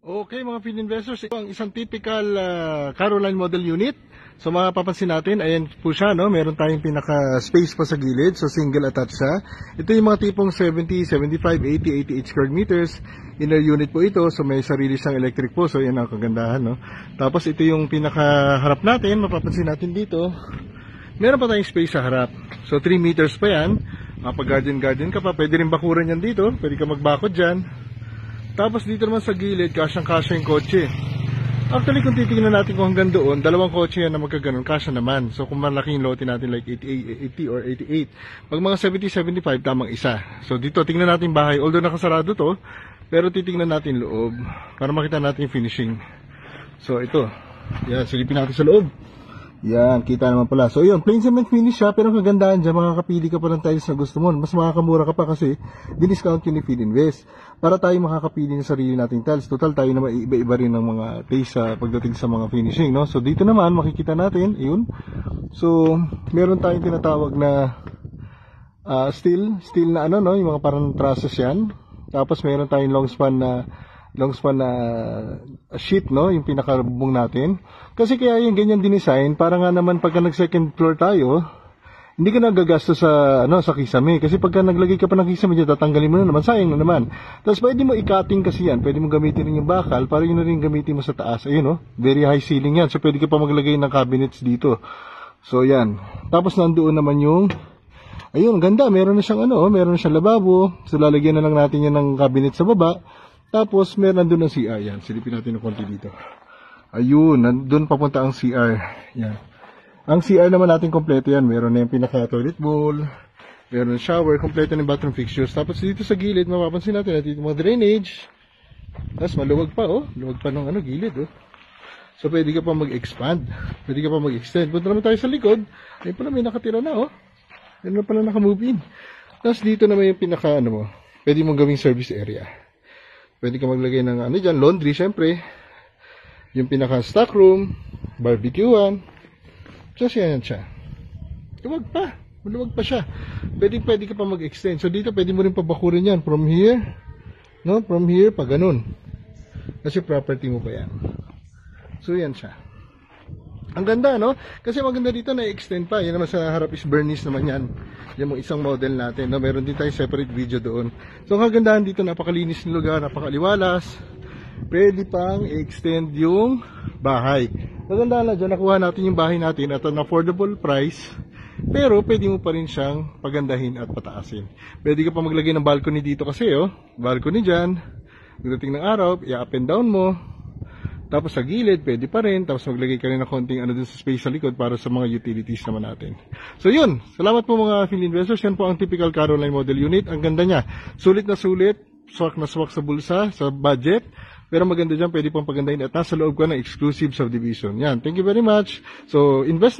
Okay mga field investors, ito ang isang typical Caroline model unit. So mapapansin natin, ayan po siya, no? Meron tayong pinaka space pa sa gilid, so single attached siya. Ito yung mga tipong 70, 75, 80, 88 square meters. Inner unit po ito, so may sarili siyang electric po, so yan ang kagandahan, no? Tapos ito yung pinaka harap natin, mapapansin natin dito. Meron pa tayong space sa harap. So 3 meters pa yan. Pag garden ka pa, pwede rin bakuran yan dito, pwede ka magbakod dyan. Tapos dito naman sa gilid, kasyang-kasya yung kotse. Actually, kung titignan natin kung hanggang doon, dalawang kotse yan na magkaganon, kasya naman. So kung malaking lote natin like 80 or 88, pag mga 70, 75, tamang isa. So dito, tingnan natin bahay. Although nakasarado to, pero titignan natin loob para makita natin yung finishing. So ito, yan, silipin natin sa loob. Yan, kita naman pala. So yun, plain cement finish siya, pero kagandaan dyan, makakapili ka pa ng tiles na gusto mo. Mas makakamura ka pa kasi diniscount yun ni Field Invest. Para tayo makakapili ng sarili nating tiles. Total tayo naman iba-iba rin ng mga taste pagdating sa mga finishing, no? So dito naman, makikita natin, yun. So, meron tayong tinatawag na steel na ano, no? Yung mga parang trusses yan. Tapos meron tayong long span na sheet, no, yung pinakabubong natin. Kasi kaya yung ganyan dinesign para nga naman pagka nag second floor tayo, hindi ka nagagasto sa sa kisame. Kasi pagka naglagay ka pa ng kisame dyan, tatanggalin mo na naman, sayang na naman. Tapos pwede mo i-cutting kasi yan, pwede mo gamitin rin yung bakal para yun na rin gamitin mo sa taas. Ayun, no, very high ceiling yan. So pwede ka pa maglagay ng cabinets dito. So yan. Tapos nandoon naman yung ayun, ganda, meron na siyang meron na siyang lababo. So lalagyan na lang natin yan ng cabinet sa baba. Tapos, meron nandun ang CR. Yan, silipin natin ng konti dito. Ayun, nandun papunta ang CR. Yan. Ang CR naman natin kompleto yan. Meron na yung pinaka-toilet bowl. Meron na shower. Kompleto na yung bathroom fixtures. Tapos, dito sa gilid, mapapansin natin at dito mga drainage. Tapos, maluwag pa, oh. Luwag pa ng gilid, oh. So, pwede ka pa mag-expand. Pwede ka pa mag-extend. Punta naman tayo sa likod. Ayun pala, may nakatira na, oh. Ayun na pala naka-move in. Tapos, dito naman yung pinaka, mo. Pwede mong gawing service area. Pwede ka maglagay ng dyan, laundry, syempre. Yung pinaka-stock room, barbecuean. So, yan siya. Maluwag pa siya. Pwede ka pa mag-extend. So, dito pwede mo rin pabakurin yan. From here, no? From here, pa ganun. Kasi property mo pa yan. So, yan siya. Ang ganda, no? Kasi maganda dito na extend pa. Yan naman sa harap is Bernice naman yan. Yan yung isang model natin, no? Meron din tayong separate video doon. So, ang kagandahan dito, napakalinis ng lugar, napakaliwalas. Pwede pang i-extend yung bahay. Kagandahan na dyan, nakuha natin yung bahay natin at an affordable price. Pero, pwede mo pa rin siyang pagandahin at pataasin. Pwede ka pa maglagay ng balcony dito kasi, oh. Balcony dyan. Pagdating ng araw, i-up and down mo. Tapos sa gilid, pwede pa rin. Tapos maglagay ka rin ng konting dun sa space sa likod para sa mga utilities naman natin. So yun, salamat po mga field investors. Yan po ang typical Caroline model unit. Ang ganda niya. Sulit na sulit, swak na swak sa bulsa, sa budget. Pero maganda dyan, pwede pong pagandahin at nasa loob ko ng exclusive subdivision. Yan, thank you very much. So invest na.